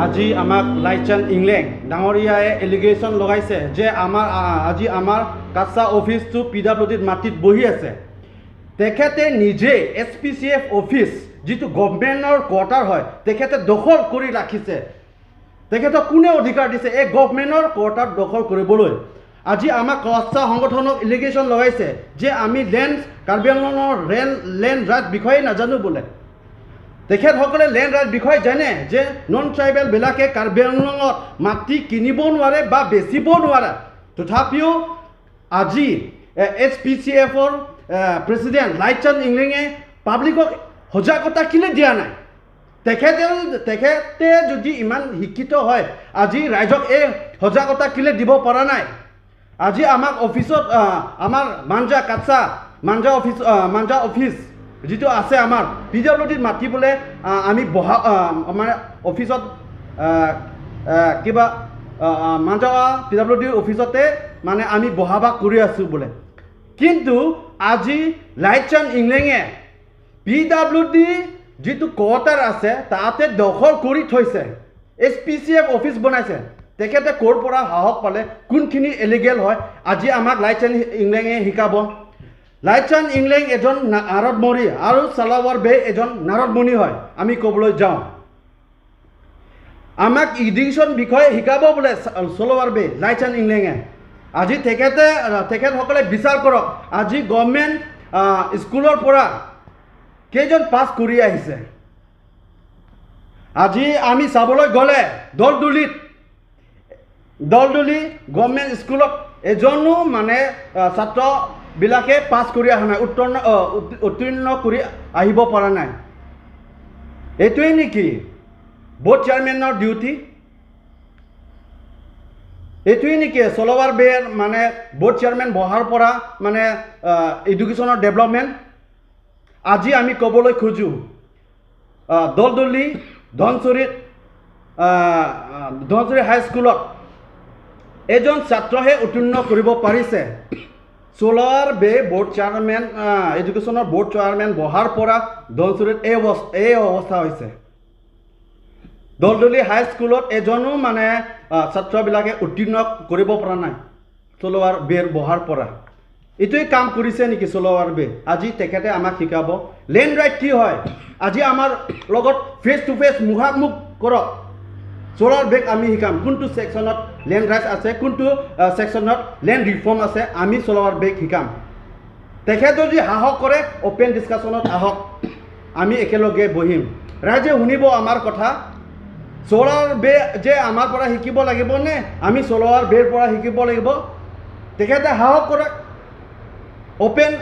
আজি আমাক লাইচান ইংলেং ডাঙৰীয়াই এলিগেশ্যন লগাইছে যে আজি আমাৰ কাছা অফিচটো PWDত মাটিত বহি আছে। তেখেতে নিজে SPCF অফিচ যিটো গভৰ্ণমেণ্টৰ কোৱাৰ্টাৰ হয় তেখেতে দখল কৰি ৰাখিছে। তেখেতক কোনে অধিকাৰ দিছে এই গভৰ্ণমেণ্টৰ কোৱাৰ্টাৰ দখল কৰিবলৈ? আজি আমাক কাছা সংগঠনক এলিগেশ্যন লগাইছে যে আমি কাৰ্বি আংলঙৰ লেণ্ড ৰাইট বিষয়ে নাজানো বোলে। তেখেতসকলে লেণ্ড ৰাইট বিষয়ে জানে যে নন ট্ৰাইবেলবিলাকে কাৰ্বি আংলঙত মাটি কিনিব নোৱাৰে বা বেচিব নোৱাৰে। তথাপিও আজি SPCFৰ প্ৰেচিডেণ্ট লাইচান ইংলেঙে পাব্লিকক সজাগতা কিনে দিয়া নাই? তেখেতে যদি ইমান শিক্ষিত হয় আজি ৰাইজক এই সজাগতা কিলে দিব পৰা নাই? আজি আমাক অফিচত আমাৰ মাঞ্জা অফিচ যিটো আছে আমাৰ PWDত মাতিবলৈ আমি মানে অফিচত কিবা মাঞ্জা PWD অফিচতে মানে আমি বহাবাস কৰি আছোঁ বোলে। কিন্তু আজি লাইচান ইংলেঙে PWD যিটো কোৱাৰ্টাৰ আছে তাতে দখল কৰি থৈছে, SPCF অফিচ বনাইছে। তেখেতে ক'ৰ পৰা সাহস পালে? কোনখিনি এলিগেল হয় আজি আমাক লাইচান ইংলেঙে শিকাব? লাইচান ইংলেং এজন নাৰদমণি আৰু চালাৱাৰ বে এজন নাৰদমণি হয়। আমি ক'বলৈ যাওঁ আমাক ইৰিগেশ্যন বিষয়ে শিকাব বোলে চালাৱাৰ বে লাইচান ইংলেঙে। আজি তেখেতসকলে বিচাৰ কৰক আজি গভৰ্ণমেণ্ট স্কুলৰ পৰা কেইজন পাছ কৰি আহিছে? আজি আমি চাবলৈ গ'লে দলদলি গভৰ্ণমেণ্ট স্কুলত এজনো মানে ছাত্ৰবিলাকে পাছ কৰি অহা নাই, উত্তীৰ্ণ কৰি আহিব পৰা নাই। এইটোৱেই নেকি বোৰ্ড চেয়াৰমেনৰ ডিউটি? এইটোৱেই নেকি চালাৱাৰ বেৰ মানে বোৰ্ড চেয়াৰমেন বহাৰ পৰা মানে এডুকেশ্যনৰ ডেভেলপমেণ্ট? আজি আমি ক'বলৈ খোজোঁ দলদলি ধনচুৰী হাইস্কুলত এজন ছাত্ৰহে উত্তীৰ্ণ কৰিব পাৰিছে। চালাৱাৰ বে বোৰ্ড চেয়াৰমেন এডুকেশ্যনৰ বোৰ্ড চেয়াৰমেন বহাৰ পৰা ধনচুৰীত এই অৱস্থা হৈছে। দলদলি হাইস্কুলত এজনো মানে ছাত্ৰবিলাকে উত্তীৰ্ণ কৰিব পৰা নাই চালাৱাৰ বেৰ বহাৰ পৰা। এইটোৱেই কাম কৰিছে নেকি চালাৱাৰ বে? আজি তেখেতে আমাক শিকাব লেণ্ড ৰাইট কি হয়। আজি আমাৰ লগত ফেচ টু ফেচ মুখামুখ কৰক। চালাৱাৰ বেক আমি শিকাম কোনটো ছেকশ্যনত লেণ্ড ৰাইট আছে, কোনটো ছেকশ্যনত লেণ্ড ৰিফৰ্ম আছে। আমি চালাৱাৰ বেক শিকাম। তেখেতে যদি সাহস কৰে অ'পেন ডিছকাশ্যনত আহক, আমি একেলগে বহিম, ৰাইজে শুনিব আমাৰ কথা। চালাৱাৰ বে যে আমাৰ পৰা শিকিব লাগিব নে আমি চালাৱাৰ বেৰ পৰা শিকিব লাগিব? তেখেতে সাহস কৰক, অ'পেন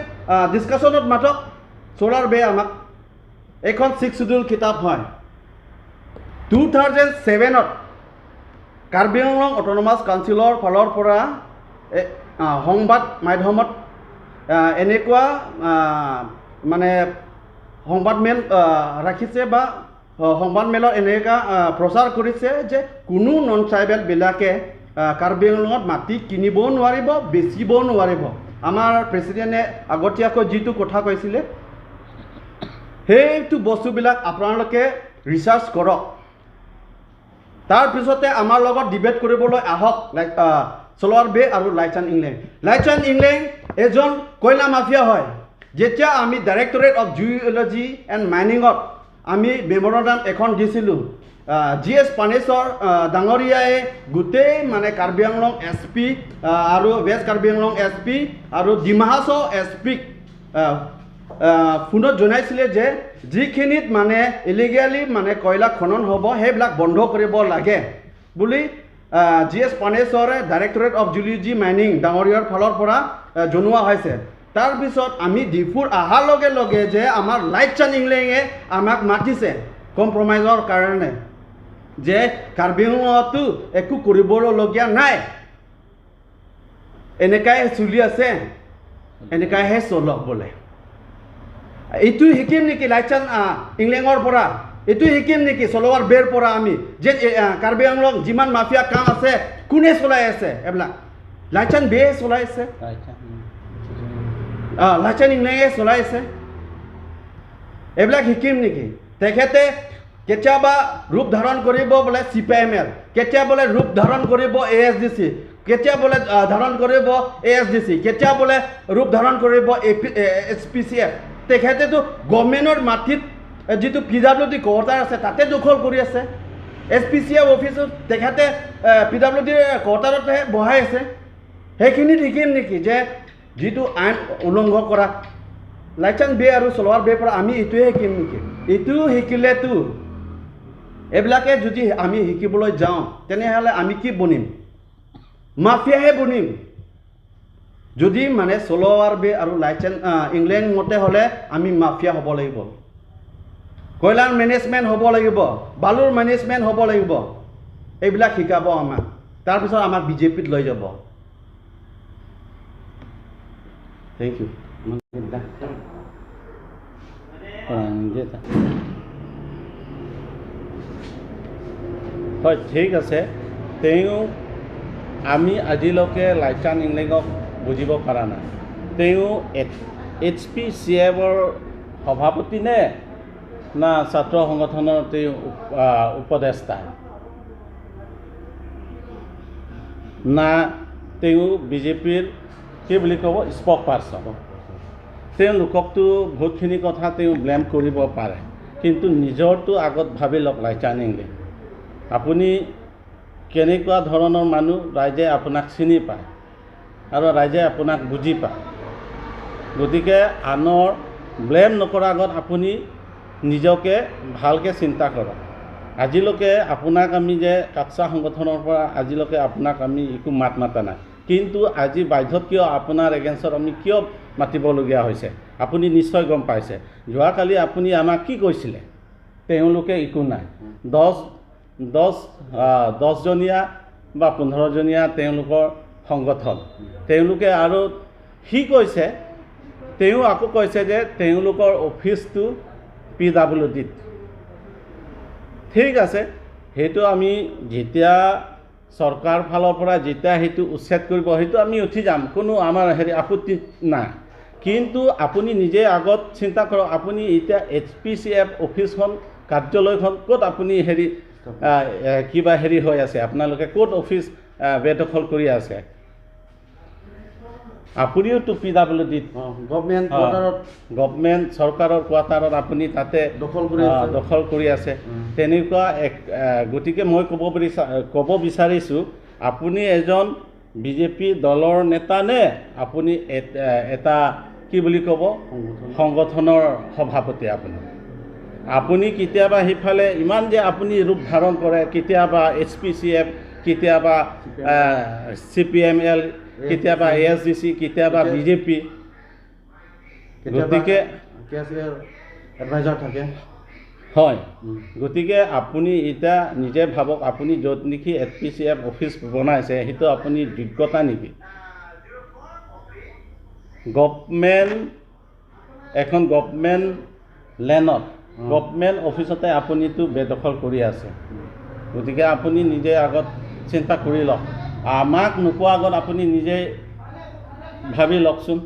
ডিছকাশ্যনত মাতক। চালাৱাৰ বে আমাক এখন 6 শিডিউল কিতাপ হয় 2007ত কাৰ্বি আংলং অট'নমাছ কাউন্সিলৰ ফালৰ পৰা সংবাদ মাধ্যমত এনেকুৱা মানে সংবাদমেল ৰাখিছে বা সংবাদমেলত এনেকুৱা প্ৰচাৰ কৰিছে যে কোনো নন ট্ৰাইবেলবিলাকে কাৰ্বি আংলঙত মাটি কিনিব নোৱাৰিব, বেচিব নোৱাৰিব। আমাৰ প্ৰেচিডেণ্টে আগতীয়াকৈ যিটো কথা কৈছিলে সেইটো বস্তুবিলাক আপোনালোকে ৰিচাৰ্চ কৰক। তাৰপিছতে আমাৰ লগত ডিবেট কৰিবলৈ আহক চালাৱাৰ বে আৰু লাইচান ইংলেং। লাইচান ইংলেং এজন কয়লা মাফিয়া হয়। যেতিয়া আমি ডাইৰেক্টৰেট অফ জিঅ'লজি এণ্ড মাইনিঙত আমি মেমৰেণ্ডাম এখন দিছিলোঁ, GS পানেশ্বৰ ডাঙৰীয়াই গোটেই মানে কাৰ্বি আংলং SP আৰু ৱেষ্ট কাৰ্বি আংলং SP আৰু ডিমা হাছাও SPক ফোনত জনাইছিলে যে যিখিনিত মানে ইলিগেলি মানে কয়লা খনন হ'ব সেইবিলাক বন্ধ কৰিব লাগে বুলি GS পানেশ্বৰে ডাইৰেক্টৰেট অফ জিঅ'লজি মাইনিং ডাঙৰীয়াৰ ফালৰ পৰা জনোৱা হৈছে। তাৰপিছত আমি ডিফুৰ অহাৰ লগে লগে যে আমাৰ লাইচান ইংলেঙে আমাক মাতিছে কম্প্ৰমাইজৰ কাৰণে যে কাৰ্বি আংলঙতো একো কৰিবলগীয়া নাই, এনেকাই চলি আছে, এনেকাইহে চলক বোলে। এইটো শিকিম নেকি লাইচান ইংলেঙৰ পৰা? এইটো শিকিম নেকি চালাৱাৰ বেৰ পৰা আমি যে কাৰ্বি আংলং যিমান মাফিয়া কাম আছে কোনে চলাই আছে? এইবিলাক লাইচান বে চলাই আছে, লাইচান ইংলেঙে চলাই আছে। এইবিলাক শিকিম নেকি? তেখেতে কেতিয়াবা ৰূপ ধাৰণ কৰিব বোলে CPIML, কেতিয়া বোলে ৰূপ ধাৰণ কৰিব ASDC, কেতিয়া বোলে ধাৰণ কৰিব ASDC, কেতিয়া বোলে ৰূপ ধাৰণ কৰিব SPCF। তেখেতেতো গভৰ্ণমেণ্টৰ মাটিত যিটো PWD কোৱাৰ্টাৰ আছে তাতে দখল কৰি আছে। SPCF অফিচত তেখেতে PWD কোৱাৰ্টাৰতে বহাই আছে। সেইখিনি শিকিম নেকি যে যিটো আইন উলংঘন কৰা লাইচান বে আৰু চলোৱাৰ বে পৰা আমি এইটোৱে শিকিম নেকি? এইটো শিকিলেতো এইবিলাকে যদি আমি শিকিবলৈ যাওঁ তেনেহ'লে আমি কি বনিম? মাফিয়াহে বনিম। যদি মানে চলোৱাৰ বে আৰু লাইচেন্স ইংলেণ্ড মতে হ'লে আমি মাফিয়া হ'ব লাগিব, কয়লাৰ মেনেজমেণ্ট হ'ব লাগিব, বালুৰ মেনেজমেণ্ট হ'ব লাগিব। এইবিলাক শিকাব আমাক, তাৰপিছত আমাক BJPত লৈ যাব। Thank you. হয়, ঠিক আছে। তেওঁ আমি আজিলৈকে লাইচান ইংলেণ্ডক বুজিব পৰা নাই। তেওঁ HPCFৰ সভাপতি নে না ছাত্ৰ সংগঠনৰ তেওঁ উপদেষ্টা না তেওঁ BJPৰ কি বুলি ক'ব স্পক পাৰ্চন। তেওঁলোককতো বহুতখিনি কথা তেওঁ ব্লেম কৰিব পাৰে, কিন্তু নিজৰটো আগত ভাবি লওক। লাইচান ইংলেণ্ড আপুনি কেনেকুৱা ধৰণৰ মানুহ, ৰাইজে আপোনাক চিনি পায় আৰু ৰাইজে আপোনাক বুজি পায়। গতিকে আনৰ ব্লেম নকৰাৰ আগত আপুনি নিজকে ভালকৈ চিন্তা কৰক। আজিলৈকে আপোনাক আমি যে কাটচা সংগঠনৰ পৰা আজিলৈকে আপোনাক আমি একো মাত মাতা নাই, কিন্তু আজি বাধ্যত কিয় আপোনাৰ এগেইনষ্টত আমি কিয় মাতিবলগীয়া হৈছে আপুনি নিশ্চয় গম পাইছে। যোৱাকালি আপুনি আমাক কি কৈছিলে? তেওঁলোকে একো নাই, 10জনীয়া বা 15জনীয়া তেওঁলোকৰ সংগঠন। তেওঁলোকে আৰু সি কৈছে, তেওঁ আকৌ কৈছে যে তেওঁলোকৰ অফিচটো PWDত। ঠিক আছে, সেইটো আমি যেতিয়া চৰকাৰ ফালৰ পৰা যেতিয়া সেইটো উচ্ছেদ কৰিব সেইটো আমি উঠি যাম, কোনো আমাৰ আপত্তি নাই। কিন্তু আপুনি নিজে আগত চিন্তা কৰক, আপুনি এতিয়া HPCF অফিচখন কাৰ্যালয়খন ক'ত আপুনি কিবা হৈ আছে, আপোনালোকে ক'ত অফিচ বেদখল কৰি আছে? আপুনিওতো PWDত গভৰ্ণমেণ্ট চৰকাৰৰ কোৱাৰ্টাৰত আপুনি তাতে দখল কৰি আছে। তেনেকুৱা গতিকে মই ক'ব বিচাৰিছোঁ, আপুনি এজন BJP দলৰ নেতা নে আপুনি এটা কি বুলি ক'ব সংগঠনৰ সভাপতি? আপুনি কেতিয়াবা সিফালে ইমান যে আপুনি ৰূপ ধাৰণ কৰে, কেতিয়াবা SPCF, কেতিয়াবা CPML, কেতিয়াবা ASDC, কেতিয়াবা BJP। গতিকে এডভাইজাৰ থাকে। হয়, গতিকে আপুনি এতিয়া নিজে ভাবক, আপুনি য'ত নেকি HPCF অফিচ বনাইছে সেইটো আপুনি যোগ্যতা নেকি? এখন গভৰ্ণমেণ্ট লেণ্ডত গভৰ্ণমেণ্ট অফিচতে আপুনিতো বেদখল কৰি আছে। গতিকে আপুনি নিজে আগত চিন্তা কৰি লওক, আমাক নোকোৱা আগত আপুনি নিজে ভাবি লওকচোন।